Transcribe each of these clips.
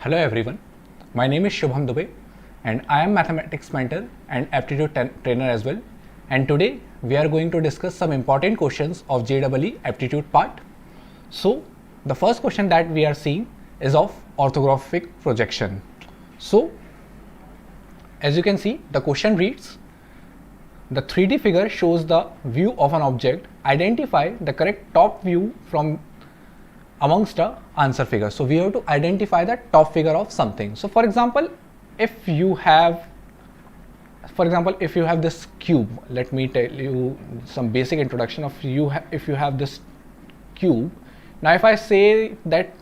Hello everyone, my name is Shubham Dubey and I am mathematics mentor and aptitude trainer as well, and today we are going to discuss some important questions of JEE aptitude part. So the first question that we are seeing is of orthographic projection. So as you can see, the question reads, the 3D figure shows the view of an object. Identify the correct top view from amongst the answer figure. So we have to identify the top figure of something. So for example, if you have this cube, let me tell you some basic introduction of if you have this cube. Now if I say that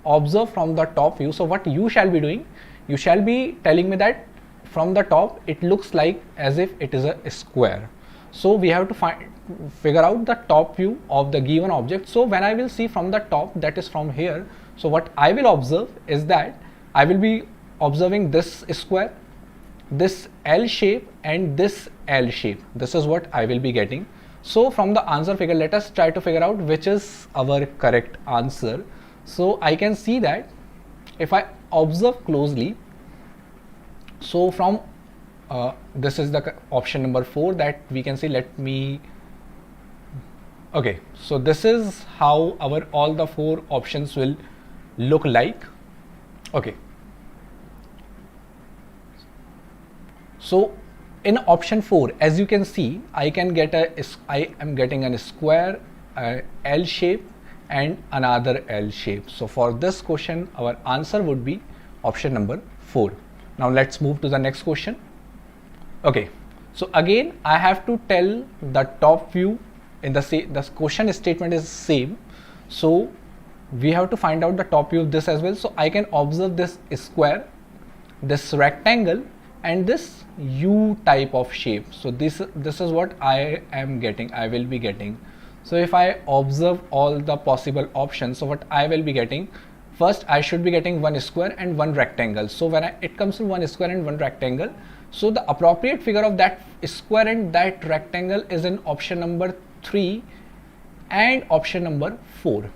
observe from the top view, so what you shall be doing, you shall be telling me that from the top it looks like as if it is a square. So we have to figure out the top view of the given object. So when I will see from the top, that is from here, so what I will observe is that I will be observing this square, this L shape and this L shape. This is what I will be getting. So from the answer figure, let us try to figure out which is our correct answer. So I can see that if I observe closely, so from this is the option number 4 that we can see. Okay, so this is how our all the 4 options will look like. Okay, so in option 4, as you can see, I am getting a square, L shape and another L shape. So for this question, our answer would be option number 4. Now let's move to the next question. Okay, so again I have to tell the top view. In the question statement is same, so we have to find out the top view of this as well. So I can observe this square, this rectangle and this U type of shape. So this is what I will be getting. So if I observe all the possible options, so what I will be getting, first I should be getting one square and one rectangle. So when it comes to one square and one rectangle, so the appropriate figure of that square and that rectangle is in option number 3 and option number 4.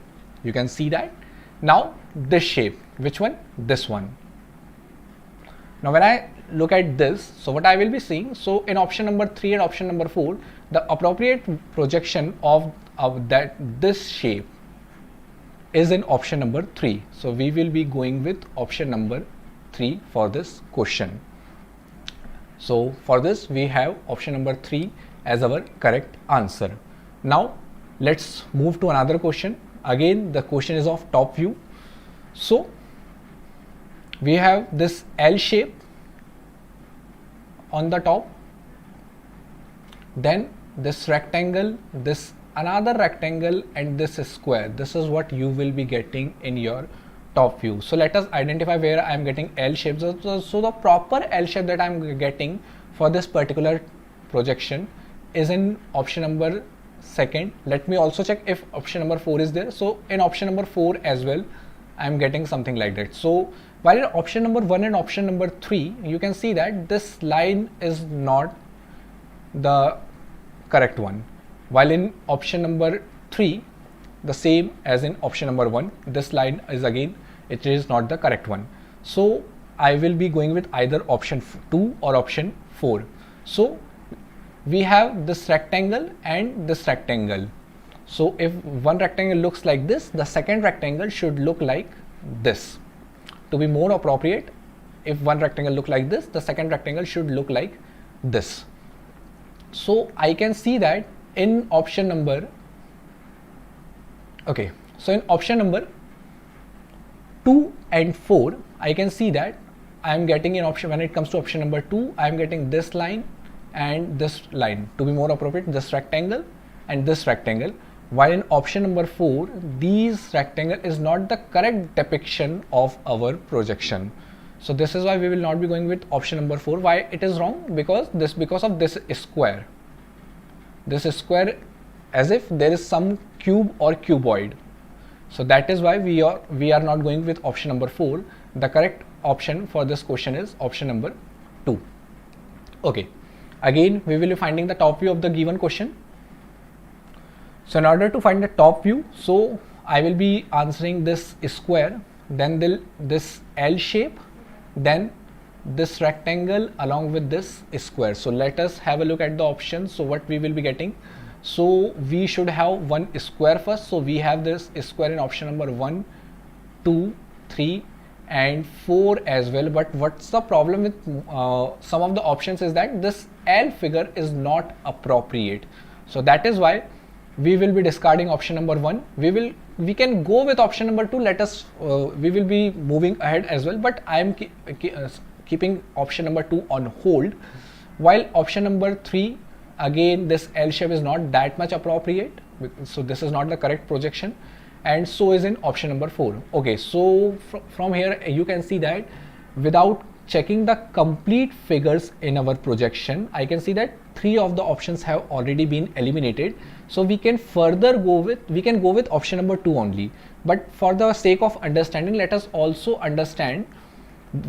You can see that. Now this shape, which one? This one. Now when I look at this, so what I will be seeing, so in option number 3 and option number 4, the appropriate projection of this shape is in option number 3. So we will be going with option number 3 for this question. So for this we have option number 3 as our correct answer. Now let's move to another question. Again the question is of top view. So we have this L shape on the top, then this rectangle, this another rectangle and this square. This is what you will be getting in your top view. So let us identify where I am getting L shapes. So the proper L shape that I am getting for this particular projection is in option number 2. Let me also check if option number 4 is there. So in option number 4 as well, I am getting something like that. So while in option number 1 and option number 3, you can see that this line is not the correct one. While in option number 3, the same as in option number 1, this line is again, it is not the correct one. So I will be going with either option 2 or option 4. So we have this rectangle and this rectangle. So if one rectangle looks like this, the second rectangle should look like this. To be more appropriate, if one rectangle look like this, the second rectangle should look like this. So I can see that in option number, okay, so in option number 2 and 4, I can see that I am getting in option, when it comes to option number 2, I am getting this line and this line. To be more appropriate, this rectangle and this rectangle. While in option number 4, these rectangle is not the correct depiction of our projection. So this is why we will not be going with option number 4. Why it is wrong? Because of this square. This square as if there is some cube or cuboid. So that is why we are not going with option number 4. The correct option for this question is option number 2. Okay, again we will be finding the top view of the given question. So in order to find the top view, so I will be answering this square, then this L shape, then this rectangle along with this square. So let us have a look at the options. So what we will be getting, so we should have one square first. So we have this square in option number 1, 2, 3 and 4 as well. But what's the problem with some of the options is that this L figure is not appropriate. So that is why we will be discarding option number 1. We can go with option number 2. Let us we will be moving ahead as well, but I am keeping option number 2 on hold, while option number 3, again this L shape is not that much appropriate, so this is not the correct projection, and so is in option number 4. Okay, so from here you can see that without checking the complete figures in our projection, I can see that 3 of the options have already been eliminated. So we can further go with option number 2 only. But for the sake of understanding, let us also understand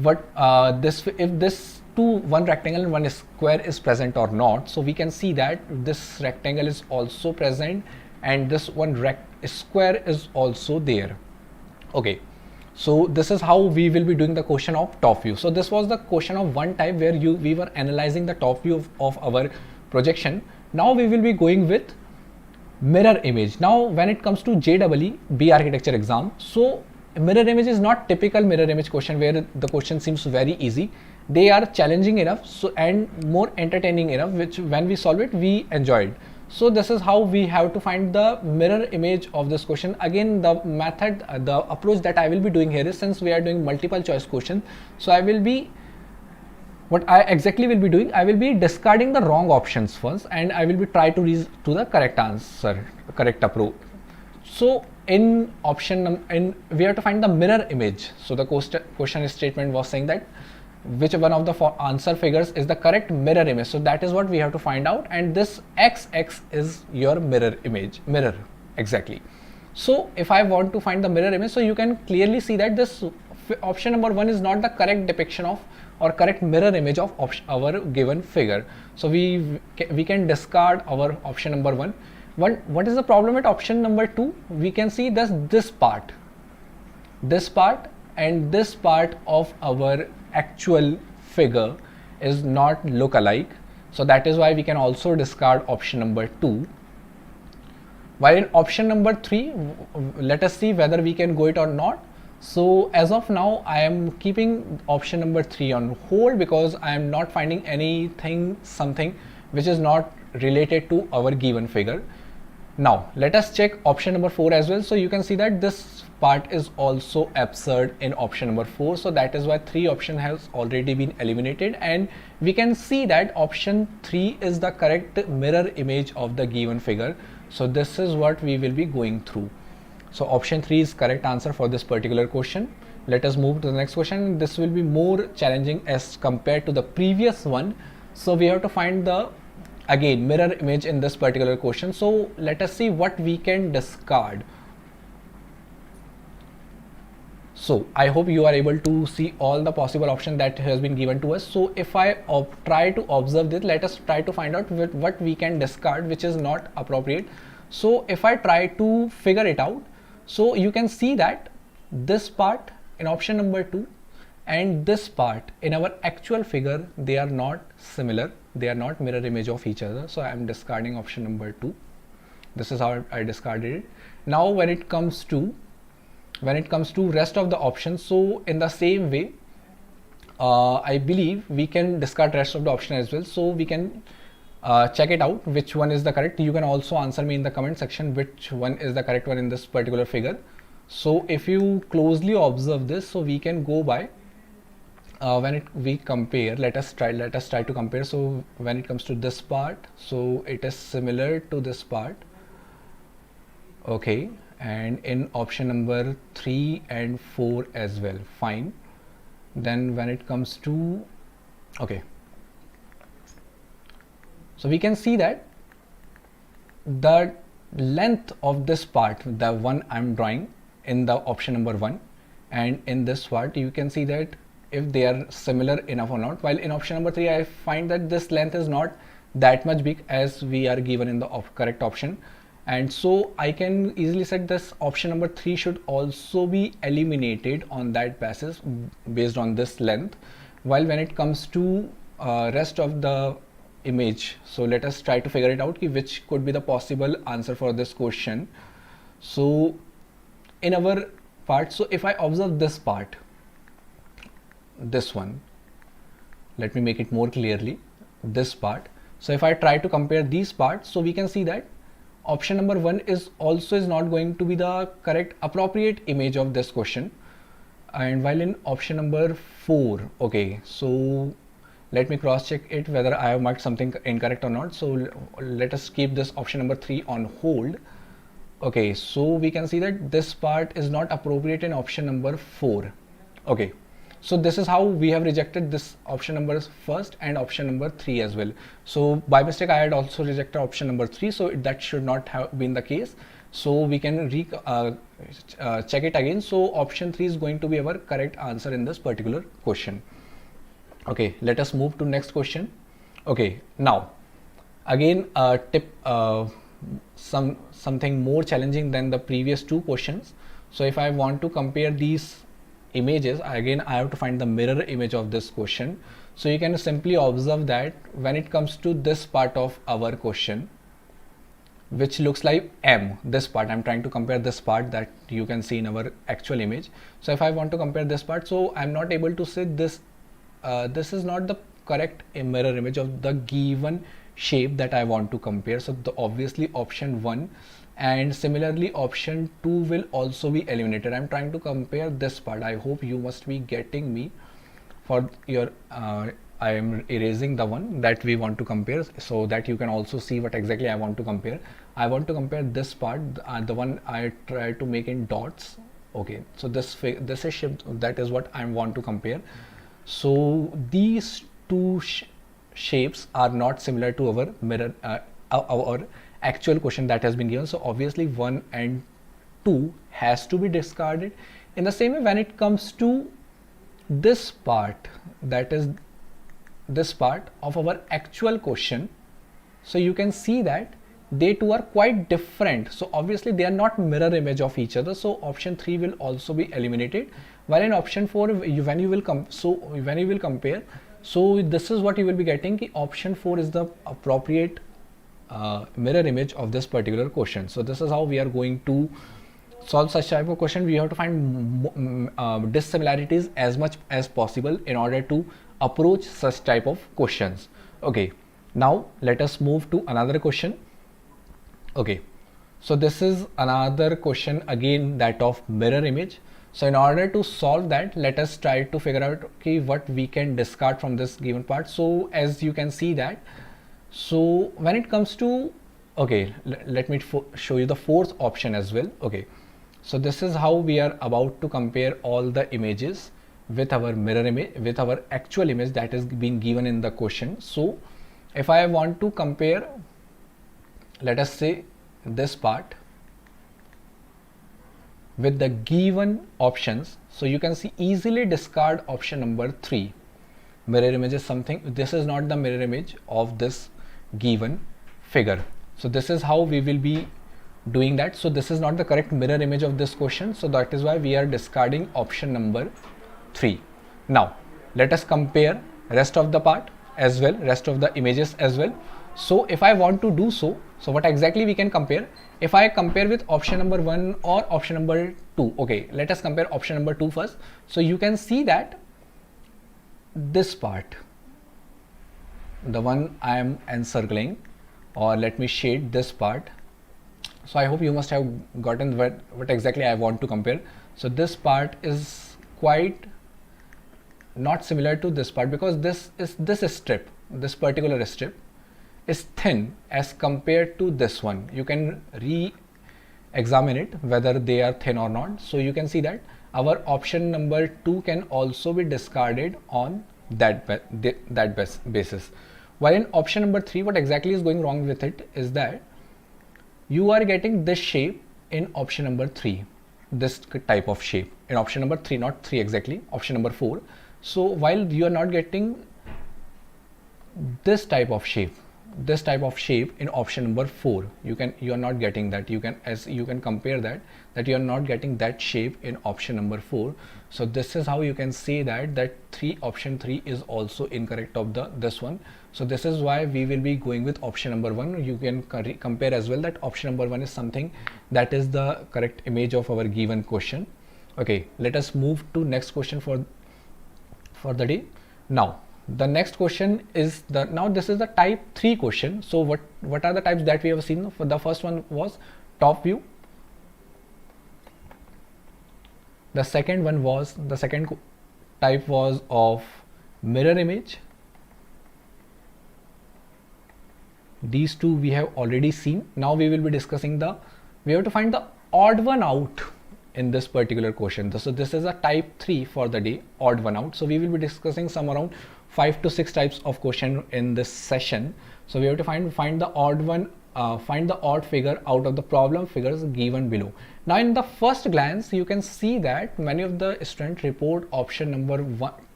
what if this one rectangle and one square is present or not. So we can see that this rectangle is also present and this one square is also there. Okay, so this is how we will be doing the question of top view. So this was the question of one type where we were analyzing the top view of our projection. Now we will be going with mirror image. Now when it comes to JEE B architecture exam, so mirror image is not typical mirror image question where the question seems very easy. They are challenging enough and more entertaining enough, which when we solve it we enjoyed. So this is how we have to find the mirror image of this question. Again, the method, the approach that I will be doing here is, since we are doing multiple choice question, so what I exactly will be doing, I will be discarding the wrong options first and I will be try to reach to the correct answer, correct approach. So in option we have to find the mirror image. So the question statement was saying that which one of the answer figures is the correct mirror image. So that is what we have to find out, and this XX is your mirror image, exactly. So if I want to find the mirror image, so you can clearly see that this option number 1 is not the correct depiction of or correct mirror image of our given figure. So we can discard our option number 1. What is the problem with option number 2? We can see this part and this part of our actual figure is not look alike. So that is why we can also discard option number 2. While in option number 3, let us see whether we can go it or not. So as of now, I am keeping option number 3 on hold because I am not finding something which is not related to our given figure. Now let us check option number 4 as well. So you can see that this part is also absurd in option number 4. So that is why 3 option has already been eliminated, and we can see that option 3 is the correct mirror image of the given figure. So this is what we will be going through. So option 3 is correct answer for this particular question. Let us move to the next question. This will be more challenging as compared to the previous one. So we have to find the again mirror image in this particular question. So let us see what we can discard. So I hope you are able to see all the possible options that has been given to us. So if I try to observe this, let us try to find out what we can discard which is not appropriate. So if I try to figure it out, so you can see that this part in option number 2 and this part in our actual figure, they are not similar, they are not mirror image of each other. So I am discarding option number 2. This is how I discarded it. Now when it comes to rest of the options, so in the same way I believe we can discard rest of the option as well. So we can check it out which one is the correct. You can also answer me in the comment section which one is the correct one in this particular figure. So if you closely observe this, so we can go by we compare. Let us try to compare. So when it comes to this part, so it is similar to this part, okay, and in option number 3 and 4 as well, fine. Then when it comes to okay, so we can see that the length of this part, the one I'm drawing in the option number 1 and in this part, you can see that if they are similar enough or not. While in option number 3 I find that this length is not that much big as we are given in the correct option, And so I can easily set this option number 3 should also be eliminated on that basis based on this length. While when it comes to rest of the image, so let us try to figure it out which could be the possible answer for this question. So in our part, so if I observe this part, this one, let me make it more clearly, this part. So if I try to compare these parts, so we can see that option number 1 is not going to be the correct appropriate image of this question. And while in option number 4, okay, so let me cross check it whether I have marked something incorrect or not. So let us keep this option number 3 on hold. Okay, so we can see that this part is not appropriate in option number 4. Okay, so this is how we have rejected this option number first and option number 3 as well. So by mistake I had also rejected option number 3, so that should not have been the case. So we can check it again. So option 3 is going to be our correct answer in this particular question. Okay, let us move to next question. Okay, now again a tip, something more challenging than the previous 2 questions. So if I want to compare these images, again I have to find the mirror image of this question. So you can simply observe that when it comes to this part of our question, which looks like M, this part, I'm trying to compare this part that you can see in our actual image. So if I want to compare this part, so I'm not able to say this this is not the correct mirror image of the given shape that I want to compare. So obviously option 1 and similarly option 2 will also be eliminated. I'm trying to compare this part. I hope you must be getting me. For your I am erasing the one that we want to compare so that you can also see what exactly I want to compare. I want to compare this part, the one I try to make in dots. Okay, so this is shape, that is what I want to compare. So these 2 shapes are not similar to our mirror, our actual question that has been given. So obviously 1 and 2 has to be discarded. In the same way, when it comes to this part, that is this part of our actual question, so you can see that they two are quite different. So obviously they are not mirror image of each other. So option 3 will also be eliminated. While in option 4, when you will compare, so this is what you will be getting. Option 4 is the appropriate mirror image of this particular question. So this is how we are going to solve such type of question. We have to find dissimilarities as much as possible in order to approach such type of questions. Okay, now let us move to another question. Okay, so this is another question again, that of mirror image. So in order to solve that, let us try to figure out okay what we can discard from this given part. So as you can see that, so when it comes to, okay, let me show you the 4th option as well. Okay, so this is how we are about to compare all the images with our mirror image, with our actual image that is being given in the question. So if I want to compare, let us say this part with the given options, so you can see easily discard option number 3. Mirror image is something, this is not the mirror image of this given figure. So this is how we will be doing that. So this is not the correct mirror image of this question. So that is why we are discarding option number 3. Now let us compare rest of the part as well, rest of the images as well. So if I want to do so, so what exactly we can compare? If I compare with option number 1 or option number 2, okay, let us compare option number 2 first. So you can see that this part, the one I am encircling, or let me shade this part. So I hope you must have gotten what exactly I want to compare. So this part is quite not similar to this part, because this strip, this particular strip is thin as compared to this one. You can re-examine it whether they are thin or not. So you can see that our option number 2 can also be discarded on that basis. While in option number 3, what exactly is going wrong with it is that you are getting this shape in option number 3, this type of shape in option number 3, not 3 exactly, option number 4. So while you are not getting this type of shape, this type of shape in option number 4. You are not getting that. You can compare that you are not getting that shape in option number 4. So this is how you can say that option 3 is also incorrect of this one. So this is why we will be going with option number 1. You can compare as well that option number 1 is something that is the correct image of our given question. Okay, let us move to next question for the day. Now the next question is this is the type 3 question. So what are the types that we have seen? For the first one was top view. The second type was of mirror image. These two we have already seen. Now we will be discussing we have to find the odd one out in this particular question. So this is a type 3 for the day, odd one out. So we will be discussing some around 5 to 6 types of question in this session. So we have to find the odd one, find the odd figure out of the problem figures given below. Now in the first glance you can see that many of the students report option number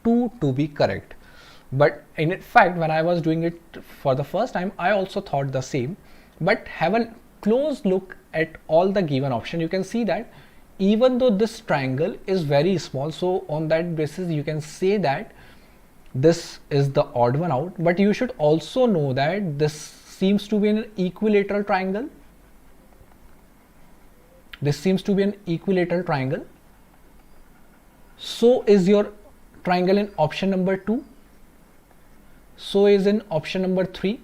2 to be correct. But in fact, when I was doing it for the first time, I also thought the same. But have a close look at all the given option. You can see that even though this triangle is very small, so on that basis you can say that this is the odd one out. But you should also know that this seems to be an equilateral triangle. This seems to be an equilateral triangle. So is your triangle in option number 2. So is in option number 3.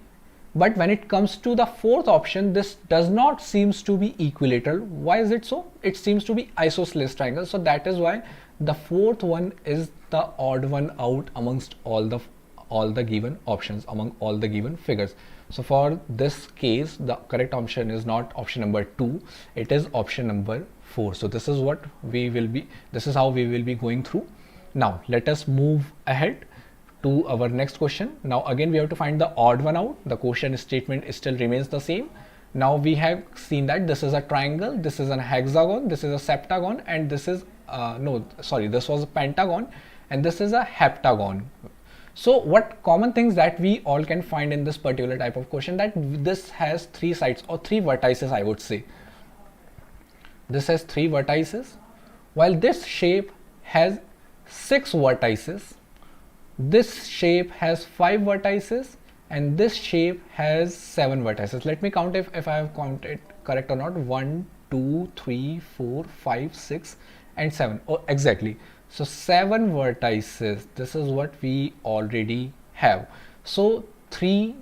But when it comes to the fourth option, this does not seems to be equilateral. Why is it so? It seems to be isosceles triangle. So that is why the fourth one is the odd one out amongst all the given options, among all the given figures. So for this case, the correct option is not option number 2, it is option number 4. So this is how we will be going through. Now let us move ahead to our next question. Now again we have to find the odd one out. The question statement still remains the same. Now we have seen that this is a triangle, this is a hexagon, this is a septagon, and this is this was a pentagon, and this is a heptagon. So what common things that we all can find in this particular type of question, that this has 3 sides or 3 vertices, I would say. This has 3 vertices, while this shape has 6 vertices. This shape has 5 vertices, and this shape has 7 vertices. Let me count if I have counted correct or not. 1, 2, 3, 4, 5, 6 and 7. Oh, exactly. So 7 vertices. This is what we already have. So 3,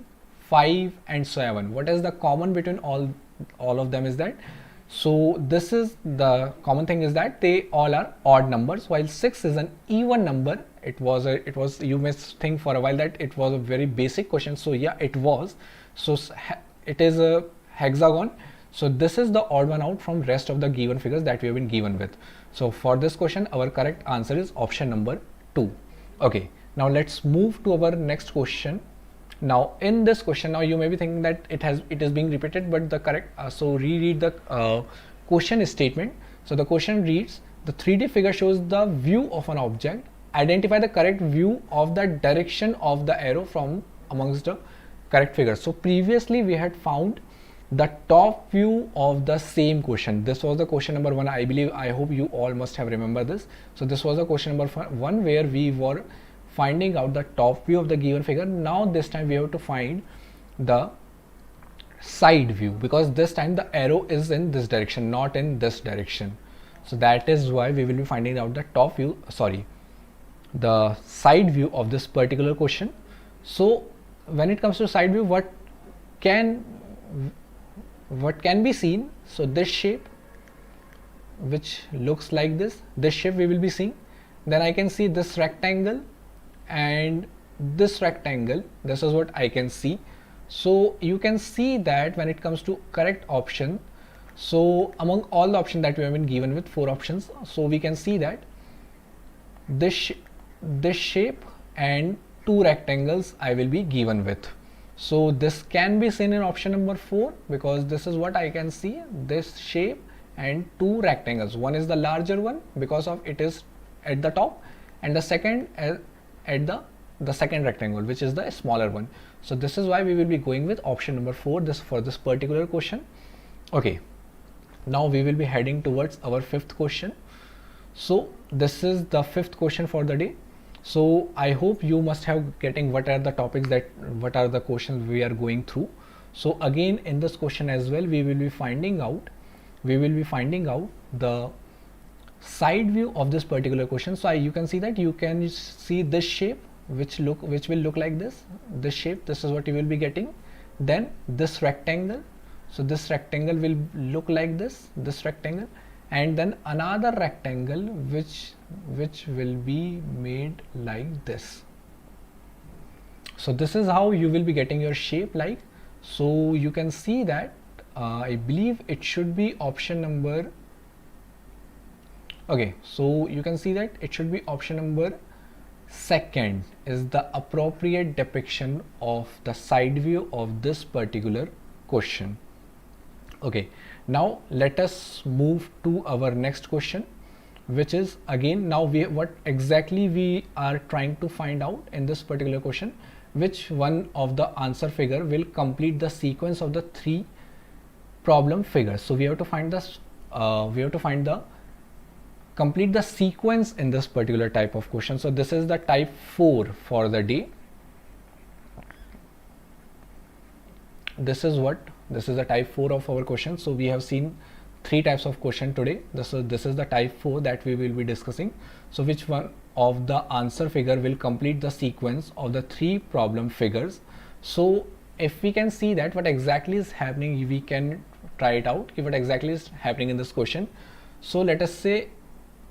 5 and 7. What is the common between all of them is that? So this is the common thing is that they all are odd numbers, while 6 is an even number. It was you may think for a while that it was a very basic question. So yeah, it was. So it is a hexagon. So this is the odd one out from rest of the given figures that we have been given with. So for this question, our correct answer is option number 2. Okay, now let's move to our next question. Now in this question, now you may be thinking that it is being repeated, but the correct so reread the question statement. So the question reads, the 3D figure shows the view of an object. Identify the correct view of the direction of the arrow from amongst the correct figures. So previously we had found the top view of the same question. This was the question number 1. I hope you all must have remembered this. So this was the question number 1 where we were finding out the top view of the given figure. Now this time we have to find the side view, because this time the arrow is in this direction, not in this direction. So that is why we will be finding out the side view of this particular question. So when it comes to side view, what can be seen? So this shape, which looks like this shape we will be seeing. Then I can see this rectangle and this rectangle. This is what I can see. So you can see that when it comes to correct option, so among all the options that we have been given with 4 options, so we can see that this shape and 2 rectangles I will be given with. So this can be seen in option number 4, because this is what I can see, this shape and 2 rectangles. One is the larger one because of it is at the top, and the second at the the second rectangle, which is the smaller one. So this is why we will be going with option number 4 for this particular question. Okay, now we will be heading towards our fifth question. So this is the fifth question for the day. So I hope you must have getting what are the topics what are the questions we are going through. So again, in this question as well, we will be finding out the side view of this particular question. So you can see that you can see this shape which will look like this shape. This is what you will be getting. Then this rectangle, so this rectangle will look like this rectangle, and then another rectangle which will be made like this. So this is how you will be getting your shape like. So you can see that I believe it should be option number, okay, so you can see that it should be option number second is the appropriate depiction of the side view of this particular question. Okay, now let us move to our next question, which is again, now what exactly we are trying to find out in this particular question, which one of the answer figure will complete the sequence of the 3 problem figures. So we have to find this complete the sequence in this particular type of question. So this is the type 4 for the day. This is the type 4 of our question. So we have seen 3 types of question today. This is the type 4 that we will be discussing. So which one of the answer figure will complete the sequence of the 3 problem figures? So if we can see that what exactly is happening, we can try it out, what exactly is happening in this question. So let us say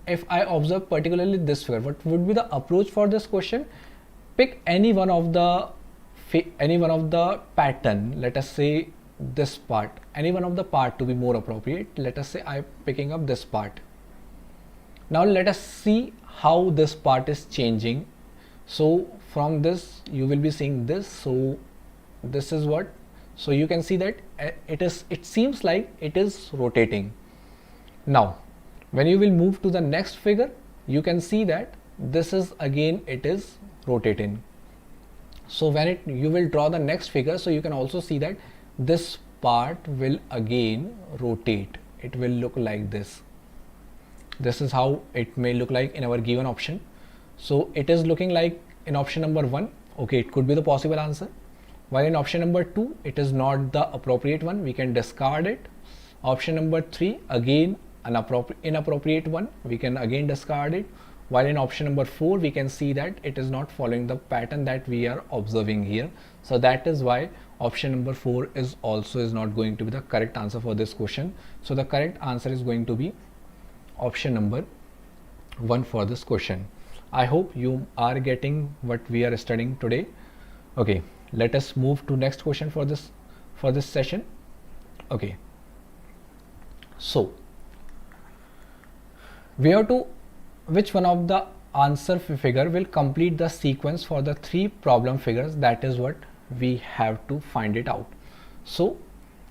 if I observe particularly this figure, what would be the approach for this question? Pick any one of the pattern. Let us say this part, any one of the part to be more appropriate. Let us say I'm picking up this part. Now let us see how this part is changing. So from this you will be seeing this. So this is what, so you can see that it seems like it is rotating. Now when you will move to the next figure, you can see that this is again it is rotating. So when you will draw the next figure, so you can also see that this part will again rotate. It will look like this. This is how it may look like in our given option. So it is looking like in option number 1, okay, it could be the possible answer. While in option number 2, it is not the appropriate one, we can discard it. Option number 3, again an inappropriate one, we can again discard it. While in option number 4, we can see that it is not following the pattern that we are observing here. So that is why option number 4 is not going to be the correct answer for this question. So the correct answer is going to be option number 1 for this question. I hope you are getting what we are studying today. Okay, let us move to next question for this session. Okay, so we have to, which one of the answer figure will complete the sequence for the 3 problem figures? That is what we have to find it out. So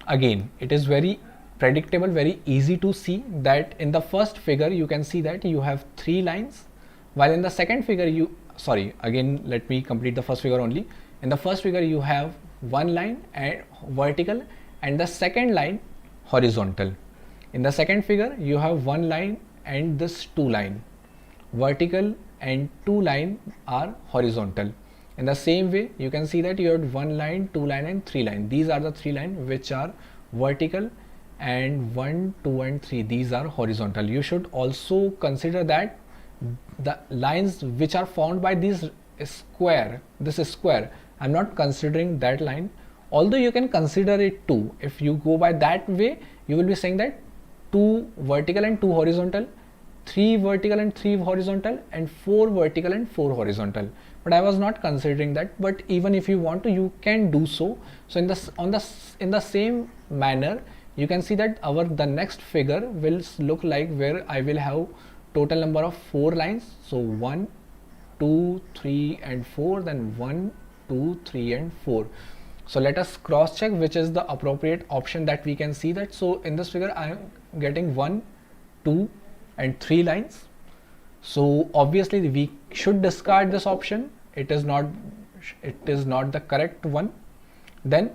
again, it is very predictable, very easy to see that in the first figure you can see that you have 3 lines, while in the second figure again let me complete the first figure only. In the first figure you have 1 line and vertical and the second line horizontal. In the second figure you have 1 line and this 2 line vertical and 2 line are horizontal. In the same way you can see that you have 1 line, 2 line and 3 line. These are the 3 lines which are vertical, and 1, 2 and 3, these are horizontal. You should also consider that the lines which are formed by this square, I'm not considering that line, although you can consider it too. If you go by that way, you will be saying that 2 vertical and 2 horizontal, 3 vertical and 3 horizontal, and 4 vertical and 4 horizontal. But I was not considering that. But even if you want to, you can do so. So in the same manner, you can see that the next figure will look like where I will have total number of 4 lines. So 1, 2, 3 and 4, then 1, 2, 3 and 4. So let us cross check which is the appropriate option that we can see that. So in this figure I am getting 1, 2 and 3 lines. So obviously we should discard this option it is not the correct one. Then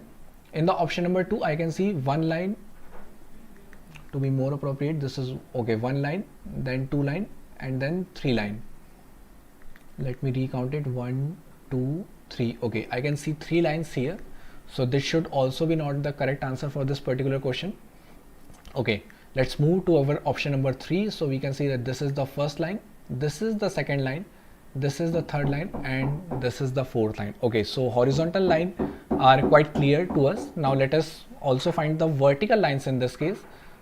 in the option number 2 I can see one line. To be more appropriate, this is okay, one line, then two line, and then three line. Let me recount it, 1 2 3. okay, I can see 3 lines here, so this should also be not the correct answer for this particular question. Okay, let's move to our option number 3. So we can see that this is the first line, this is the second line, this is the third line, and this is the fourth line. Okay, so horizontal line are quite clear to us. Now let us also find the vertical lines in this case.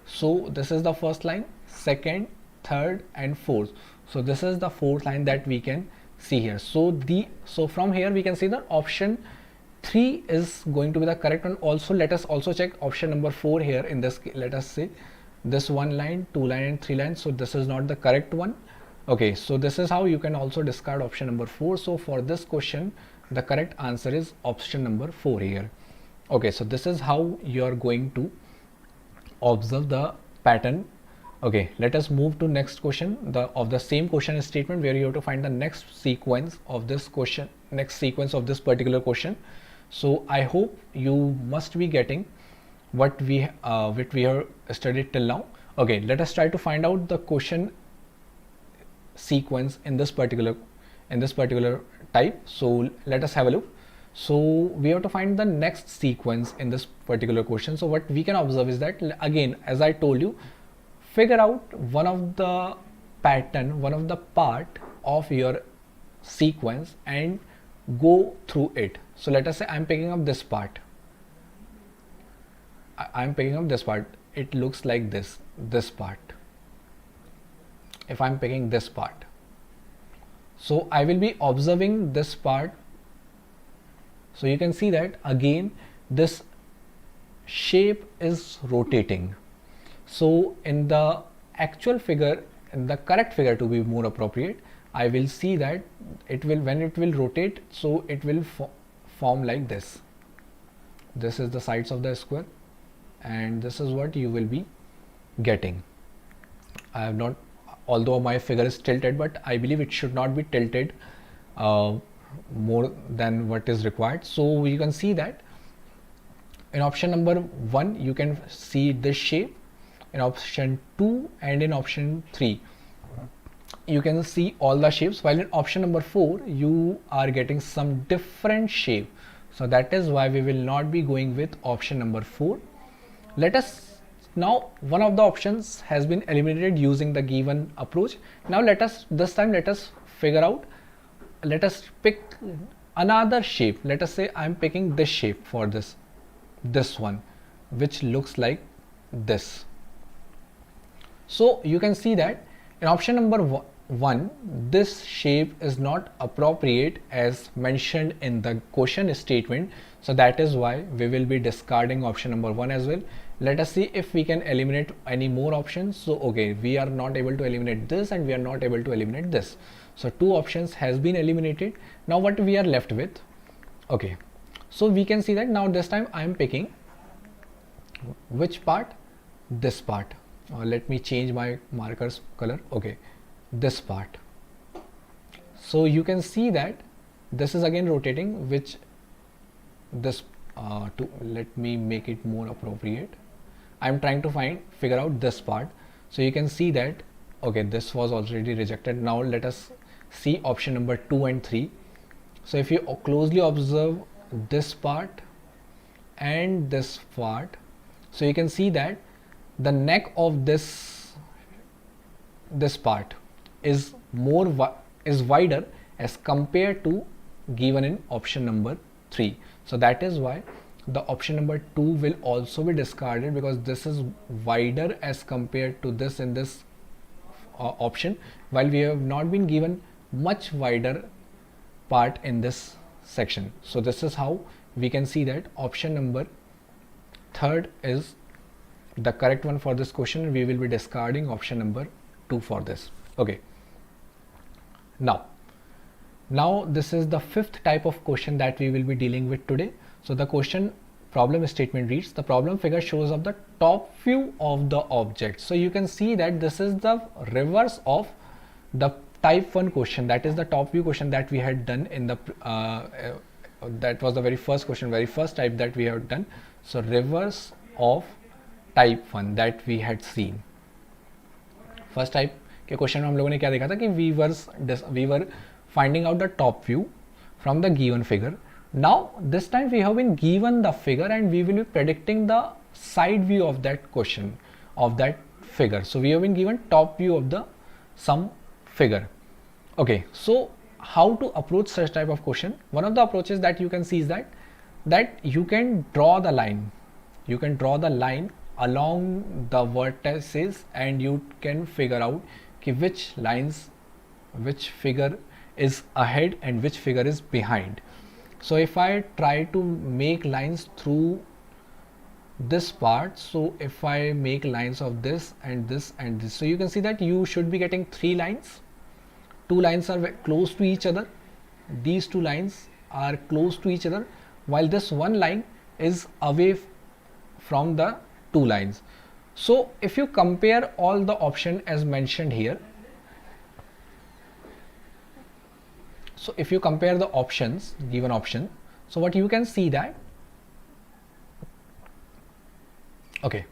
So this is the first line, second, third, and fourth. So this is the fourth line that we can see here. So from here we can see that option 3 is going to be the correct one. Also let us also check option number 4 here. In this, let us say this one line, two line, and three lines. So this is not the correct one. Okay, so this is how you can also discard option number 4. So for this question the correct answer is option number 4 here. Okay, so this is how you are going to observe the pattern. Okay, let us move to next question, of the same question statement, where you have to find the next sequence of this question, next sequence of this particular question. So I hope you must be getting what we have studied till now. Okay, let us try to find out the question sequence in this particular type. So let us have a look. So we have to find the next sequence in this particular question. So what we can observe is that, again, as I told you, figure out one of the pattern, one of the part of your sequence and go through it. So let us say I'm picking up this part. I'm picking up this part. It looks like this part. If I'm picking this part, so I will be observing this part. So you can see that again this shape is rotating. So in the actual figure, in the correct figure to be more appropriate, I will see that it will, when it will rotate, so it will form like this. This is the sides of the square, and this is what you will be getting. I have not, although my figure is tilted, but I believe it should not be tilted more than what is required. So you can see that in option number 1 you can see this shape, in option 2 and in option 3 you can see all the shapes, while in option number 4 you are getting some different shape. So that is why we will not be going with option number 4. Let us now, one of the options has been eliminated using the given approach. Now this time let us figure out, let us pick another shape. Let us say I'm picking this shape for this one, which looks like this. So you can see that in option number 1 this shape is not appropriate as mentioned in the question statement. So that is why we will be discarding option number 1 as well. Let us see if we can eliminate any more options. So okay, we are not able to eliminate this and we are not able to eliminate this. So 2 options has been eliminated. Now what we are left with? Okay, so we can see that now this time I am picking which part? This part. Let me change my markers color. Okay, this part. So you can see that this is again rotating, which this let me make it more appropriate. I'm trying to figure out this part. So you can see that okay, this was already rejected. Now let us see option number 2 and 3. So if you closely observe this part and this part, so you can see that the neck of this part is wider as compared to given in option number 3. So that is why the option number 2 will also be discarded, because this is wider as compared to this in this option, while we have not been given much wider part in this section. So this is how we can see that option number 3 is the correct one for this question. We will be discarding option number 2 for this. Okay, now this is the 5th type of question that we will be dealing with today. So the question problem statement reads, the problem figure shows up the top view of the object. So you can see that this is the reverse of the type 1 question, that is the top view question that we had done in the that was the very first question, very first type that we have done. So reverse of type 1 that we had seen. First type के question में हम लोगों ने क्या देखा था कि we were finding out the top view from the given figure. Now this time we have been given the figure and we will be predicting the side view of that question of that figure. So we have been given top view of the some figure. Okay, so how to approach such type of question? One of the approaches that you can see is that you can draw the line. You can draw the line along the vertices and you can figure out ki which figure is ahead and which figure is behind. So if I try to make lines through this part, so if I make lines of this and this and this, so you can see that you should be getting 3 lines. 2 lines are close to each other, these 2 lines are close to each other, while this one line is away from the 2 lines. So if you compare all the option as mentioned here, so if you compare the options, given option, so what you can see that, okay,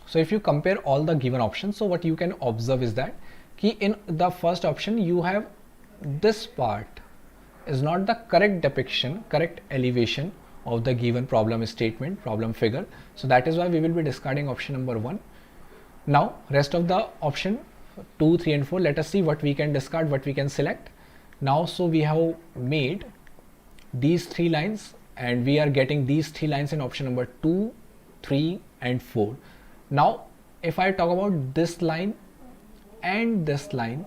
so if you compare all the given options, so what you can observe is that ki in the first option you have this part is not the correct depiction, correct elevation of the given problem statement, problem figure. So that is why we will be discarding option number 1. Now rest of the option 2, 3 and 4, let us see what we can discard, what we can select. Now so we have made these 3 lines and we are getting these 3 lines in option number 2, 3 and 4. Now if I talk about this line and this line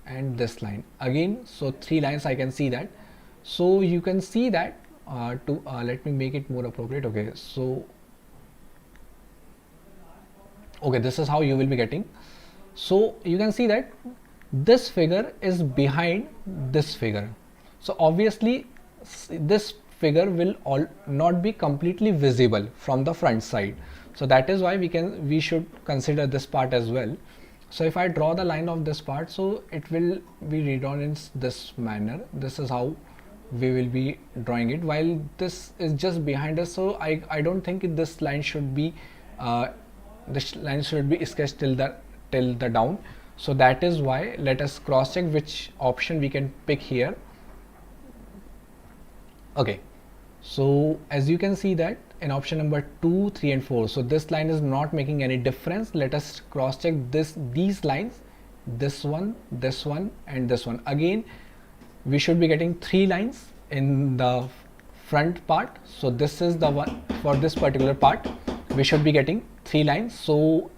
and this line again, so 3 lines I can see that. So you can see that let me make it more appropriate. Okay, so okay, this is how you will be getting. So you can see that this figure is behind this figure, so obviously this figure will not be completely visible from the front side. So that is why we should consider this part as well. So if I draw the line of this part, so it will be redrawn in this manner. This is how we will be drawing it, while this is just behind us. So I don't think this line should be sketched till the down. So that is why let us cross check which option we can pick here. Okay, so as you can see that in option number 2, 3 and 4, so this line is not making any difference. Let us cross check these lines, this one and this one. Again we should be getting 3 lines in the front part. So this is the one for this particular part, we should be getting 3 lines. So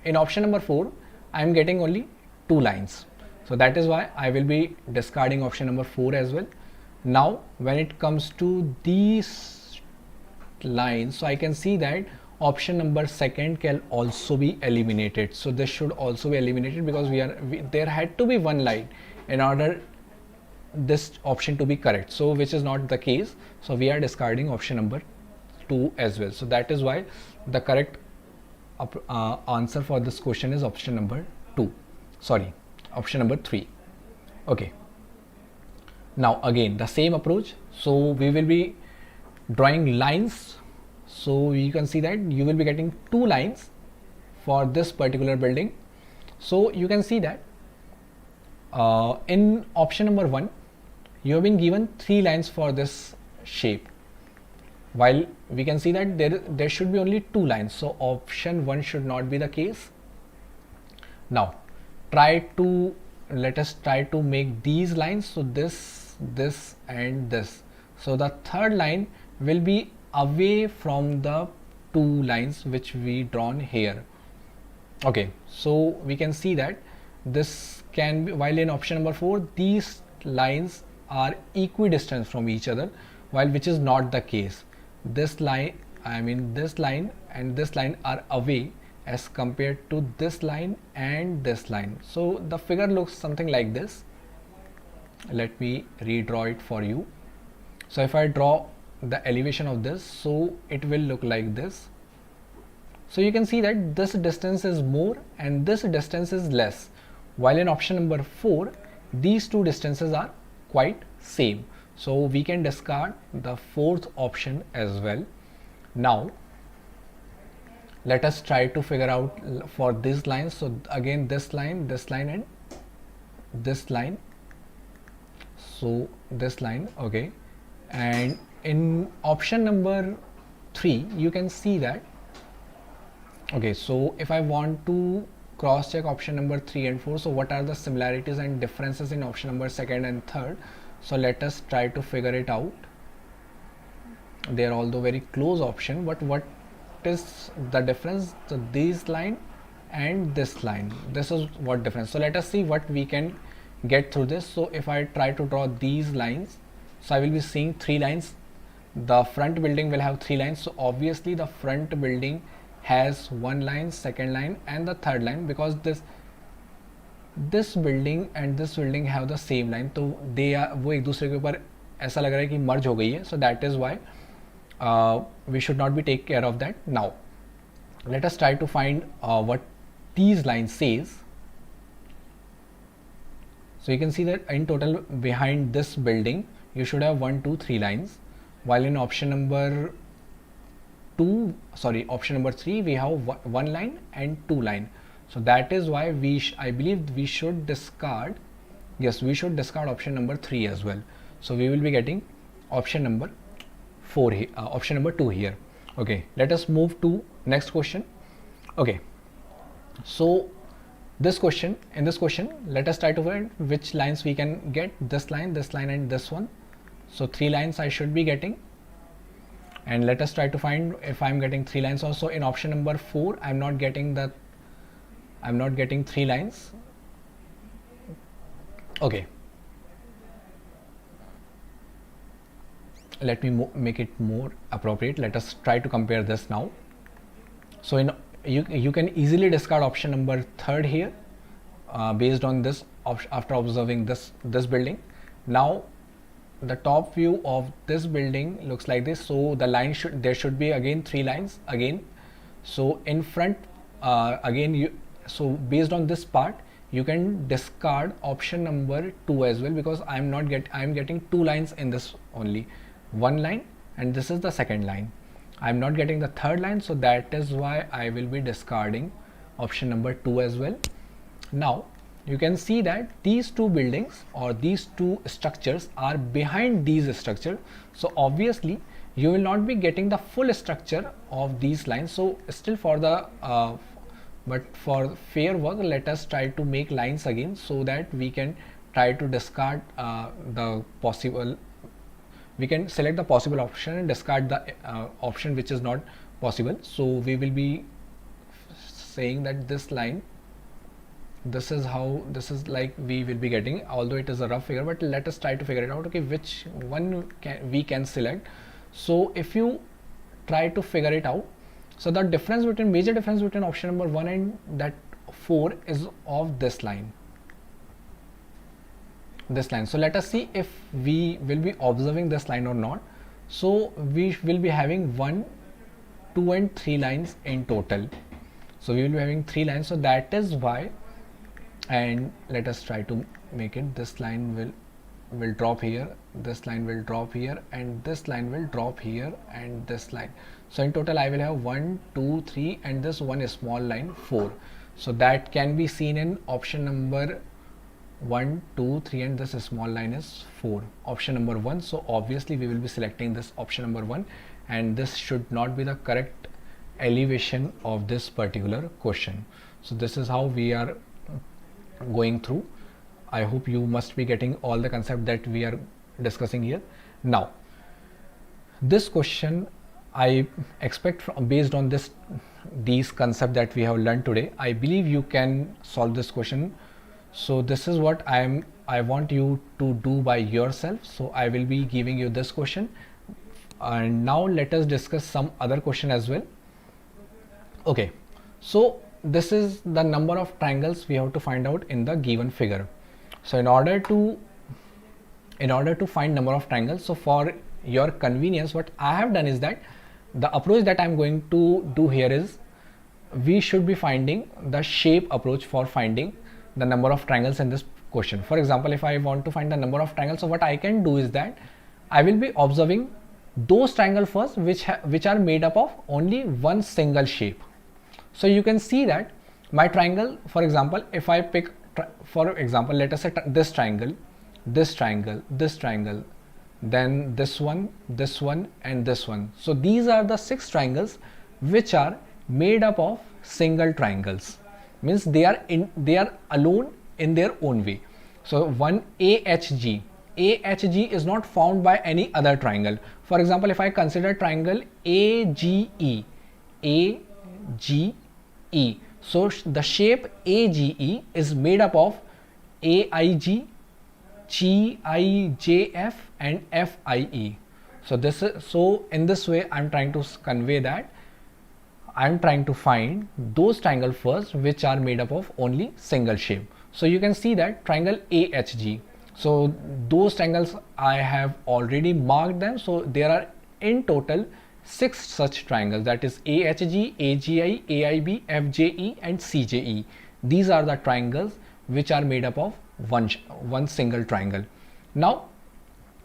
in option number 4 I am getting only 2 lines. So that is why I will be discarding option number 4 as well. Now when it comes to these lines, so I can see that option number 2 can also be eliminated. So this should also be eliminated because there had to be one line in order this option to be correct, so which is not the case. So we are discarding option number 2 as well. So that is why the correct answer for this question is option number 3. Okay, now again the same approach. So we will be drawing lines. So you can see that you will be getting 2 lines for this particular building. So you can see that in option number 1 you have been given 3 lines for this shape, while we can see that there should be only 2 lines. So option 1 should not be the case. Now let us try to make these lines. So this and this. So the third line will be away from the 2 lines which we drawn here. Okay, so we can see that this can be, while in option number 4 these lines are equidistant from each other, while which is not the case. This line and this line are away as compared to this line and this line. So the figure looks something like this. Let me redraw it for you. So if I draw the elevation of this, so it will look like this. So you can see that this distance is more and this distance is less, while in option number 4 these two distances are quite same. So we can discard the fourth option as well. Now let us try to figure out for these lines. So again this line and this line, so this line, okay. And in option number 3 you can see that, okay, so if I want to cross check option number 3 and 4, so what are the similarities and differences in option number 2nd and 3rd? So let us try to figure it out. They are although very close option, but what is the difference? So this line and this line, this is what difference. So let us see what we can get through this. So if I try to draw these lines, so I will be seeing 3 lines. The front building will have 3 lines, so obviously the front building has 1 line, 2nd line and the 3rd line, because this building and this building have the same line, तो they are वो एक दूसरे के ऊपर ऐसा लग रहा है कि merge हो गई है. So that is why we should not be take care of that. Now let us try to find what these lines says. So you can see that in total behind this building you should have 1, 2, 3 lines, while in option number 3 we have 1 line and 2 line. So that is why I believe we should discard, yes, we should discard option number 3 as well. So we will be getting option number 4 here, option number 2 here. Okay, let us move to next question. Okay, so in this question let us try to find which lines we can get. This line and this one. So 3 lines I should be getting, and let us try to find if I'm getting 3 lines also. In option number 4 I'm not getting 3 lines. Okay, let me make it more appropriate. Let us try to compare this now. So in you can easily discard option number 3rd here based on this after observing this building. Now the top view of this building looks like this. So the line there should be again 3 lines again. So in front so based on this part you can discard option number 2 as well, because I'm getting 2 lines in this only, 1 line and this is the 2nd line. I'm not getting the 3rd line, so that is why I will be discarding option number 2 as well. Now you can see that these 2 buildings or these 2 structures are behind these structures, so obviously you will not be getting the full structure of these lines. So still for the but for fair work, let us try to make lines again, so that we can try to discard we can select the possible option and discard the option which is not possible. So we will be saying that this line, this is like we will be getting, although it is a rough figure, but let us try to figure it out. Okay, which one we can select. So if you try to figure it out, so the major difference between option number 1 and that 4 is of this line. So let us see if we will be observing this line or not. So we will be having 1, 2 and 3 lines in total. So we will be having 3 lines, so that is why, and let us try to make it, this line will drop here, this line will drop here, and this line will drop here, and this line. So in total I will have 1, 2, 3 and this one is small line 4. So that can be seen in option number 1, 2, 3 and this small line is 4, option number 1. So obviously we will be selecting this option number 1, and this should not be the correct elevation of this particular question. So this is how we are going through. I hope you must be getting all the concept that we are discussing here. Now this question, I expect based on these concepts that we have learned today, I believe you can solve this question. So this is what I want you to do by yourself. So I will be giving you this question, and now let us discuss some other question as well. Okay, so this is the number of triangles we have to find out in the given figure. So in order to find number of triangles, so for your convenience what I have done is that the approach that I'm going to do here is we should be finding the shape approach for finding the number of triangles in this question. For example, if I want to find the number of triangles, so what I can do is that I will be observing those triangles first which are made up of only one single shape. So you can see that my triangle, for example, if I pick for example, let us say this triangle, this triangle, this triangle, then this one, and this one. So these are the 6 triangles which are made up of single triangles, means they are alone in their own way. So one AHG is not found by any other triangle. For example, if I consider triangle AGE, so the shape AGE is made up of AIG, GIJF and FIE. So in this way I'm trying to convey that I'm trying to find those triangles first which are made up of only single shape. So you can see that triangle AHG, so those triangles I have already marked them. So there are in total 6 such triangles, that is AHG, AGI, AIB, FJE and CJE. These are the triangles which are made up of one single triangle. Now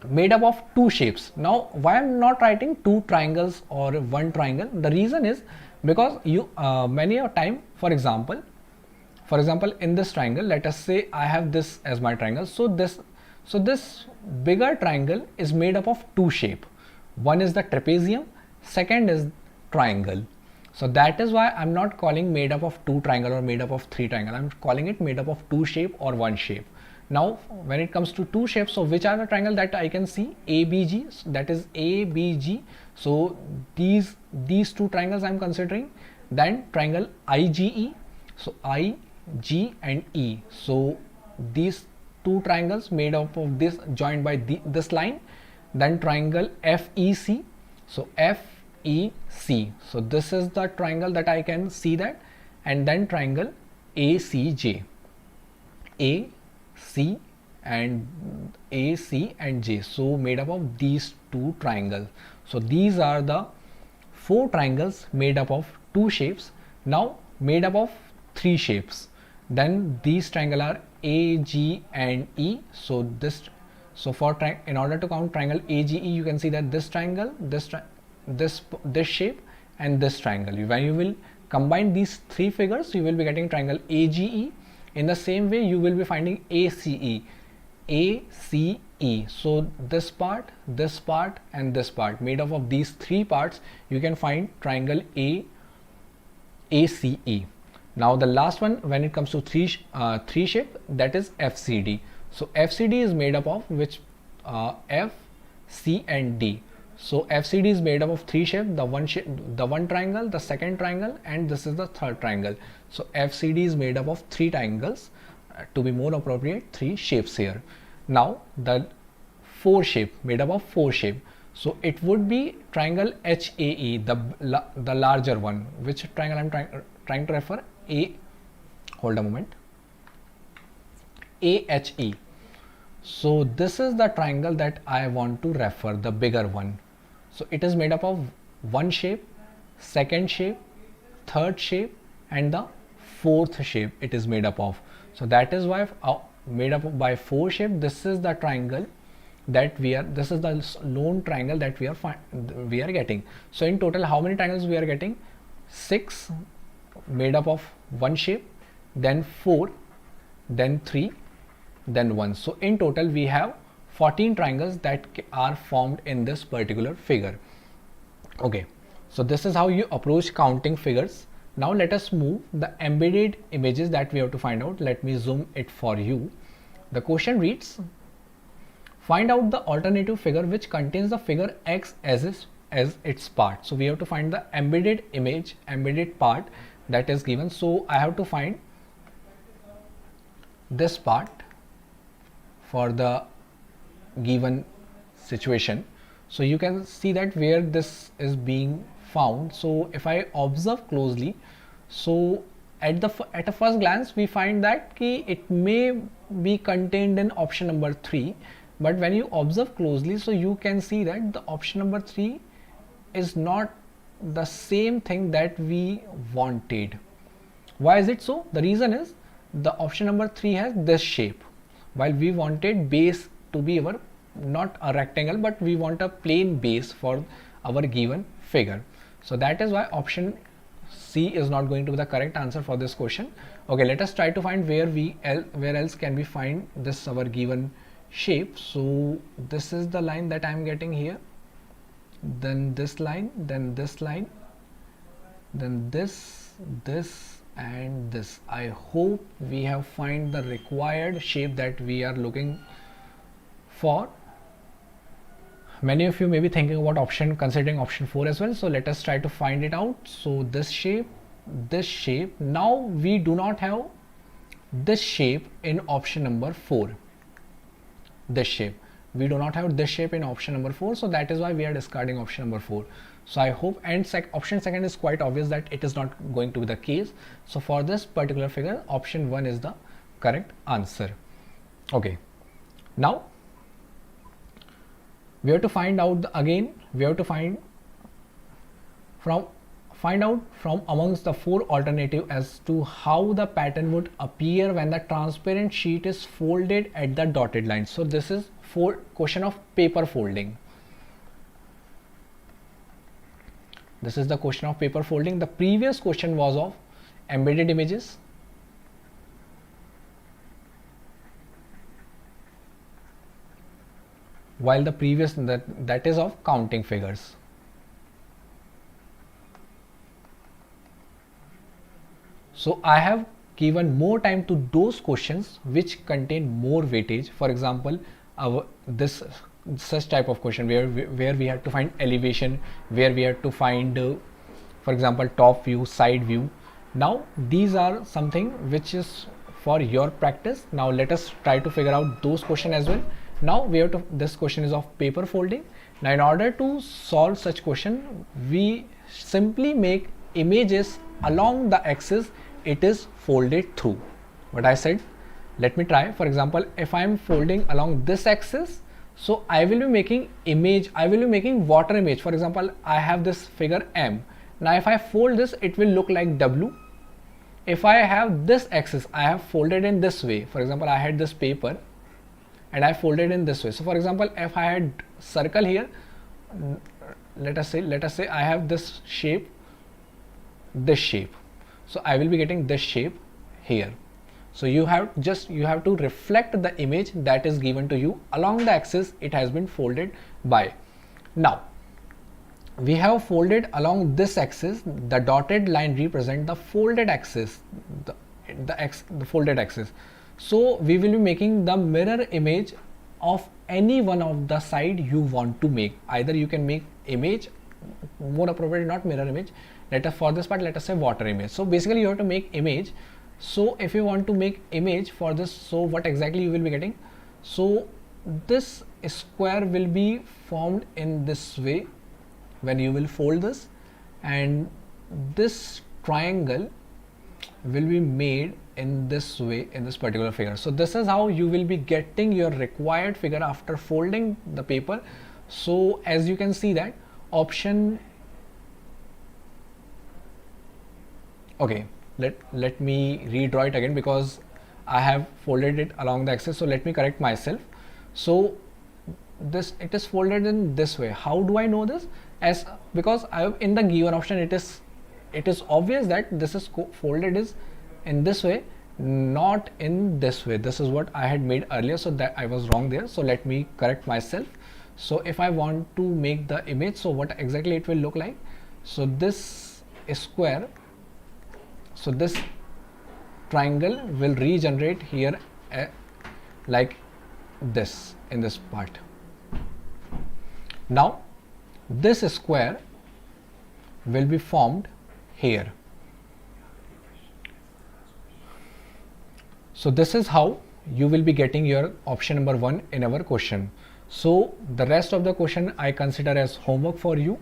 made up of 2 shapes. Now why I'm not writing 2 triangles or 1 triangle? The reason is because you many a time, for example in this triangle, let us say I have this as my triangle. So this bigger triangle is made up of 2 shapes. One is the trapezium, second is triangle. So that is why I'm not calling made up of 2 triangle or made up of 3 triangle. I'm calling it made up of 2 shape or 1 shape. Now when it comes to 2 shapes, so which are the triangle that I can see? ABG, that is ABG. So these 2 triangles I'm considering. Then triangle IGE, so I, G and E. So these 2 triangles made up of this joined by this line. Then triangle FEC, so FEC. So this is the triangle that I can see that. And then triangle ACJ, AC and J. So made up of these 2 triangles. So these are the 4 triangles made up of 2 shapes. Now made up of 3 shapes. Then these triangles are A, G and E. So in order to count triangle AGE, you can see that this triangle, this shape and this triangle. When you will combine these 3 figures, you will be getting triangle AGE. In the same way, you will be finding ACE. So this part and this part, made up of these 3 parts, you can find triangle ACE. Now the last one, when it comes to 3 shape, that is FCD. So FCD is made up of which F, C and D. So FCD is made up of 3 shapes, the one triangle, the second triangle and this is the third triangle. So FCD is made up of 3 triangles, to be more appropriate 3 shapes here. Now the 4 shape, made up of 4 shape. So it would be triangle HAE, the larger one. Which triangle I'm trying to refer? Hold a moment. AHE. So this is the triangle that I want to refer, the bigger one. So it is made up of 1 shape, second shape, third shape and the 4th shape it is made up of. So that is why made up by 4 shape. This is the triangle that this is the lone triangle that we are getting. So in total, how many triangles we are getting? 6 made up of 1 shape, then 4, then 3, then 1. So in total we have 14 triangles that are formed in this particular figure. Okay, so this is how you approach counting figures. Now let us move the embedded images that we have to find out. Let me zoom it for you. The question reads, find out the alternative figure which contains the figure X as its part. So we have to find the embedded image, embedded part that is given. So I have to find this part for the given situation. So you can see that where this is being found. So if I observe closely, so at a first glance we find that it may be contained in option number 3, but when you observe closely, so you can see that the option number 3 is not the same thing that we wanted. Why is it so? The reason is the option number 3 has this shape, while we wanted base to be our, not a rectangle, but we want a plain base for our given figure. So that is why option C is not going to be the correct answer for this question. Okay, let us try to find where else can we find this our given shape. So this is the line that I am getting here, then this line, then this line, then this and this. I hope we have find the required shape that we are looking for. Many of you may be thinking about considering option 4 as well. So let us try to find it out. So this shape. Now we do not have this shape in option number 4. This shape. We do not have this shape in option number 4. So that is why we are discarding option number 4. So I hope, and option second is quite obvious that it is not going to be the case. So for this particular figure, option 1 is the correct answer. Okay. Now we have to find out find out from amongst the 4 alternatives as to how the pattern would appear when the transparent sheet is folded at the dotted line. So this is question of paper folding. This is the question of paper folding. The previous question was of embedded images. While the previous that is of counting figures. So I have given more time to those questions which contain more weightage. For example, this such type of question where we have to find elevation, where we have to find for example top view, side view. Now these are something which is for your practice. Now let us try to figure out those questions as well. Now we have to, this question is of paper folding. Now in order to solve such question, we simply make images along the axis it is folded through. What I said, let me try. For example, if I am folding along this axis, so I will be making image, I will be making water image. For example, I have this figure M. Now if I fold this, it will look like W. If I have this axis, I have folded in this way. For example, I had this paper and I folded in this way. So for example, if I had circle here, let us say I have this shape, this shape. So I will be getting this shape here. So you have to reflect the image that is given to you along the axis it has been folded by. Now we have folded along this axis. The dotted line represent the folded axis, the folded axis. So we will be making the mirror image of any one of the side you want to make. Either you can make image, more appropriate not mirror image. For this part, let us say water image. So basically you have to make image. So if you want to make image for this, so what exactly you will be getting? So this square will be formed in this way when you will fold this, and this triangle will be made in this way in this particular figure. So this is how you will be getting your required figure after folding the paper. So as you can see that option, okay, let me redraw it again because I have folded it along the axis. So let me correct myself. So this, it is folded in this way. How do I know this? Because I have in the given option it is obvious that this is folded is in this way, not in this way. This is what I had made earlier, so that I was wrong there. So let me correct myself. So if I want to make the image, so what exactly it will look like? So this square, so this triangle will regenerate here like this in this part. Now this square will be formed here. So this is how you will be getting your option number 1 in our question. So the rest of the question I consider as homework for you.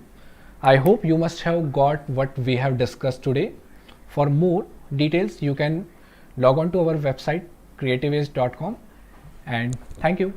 I hope you must have got what we have discussed today. For more details, you can log on to our website creativeage.com, and thank you.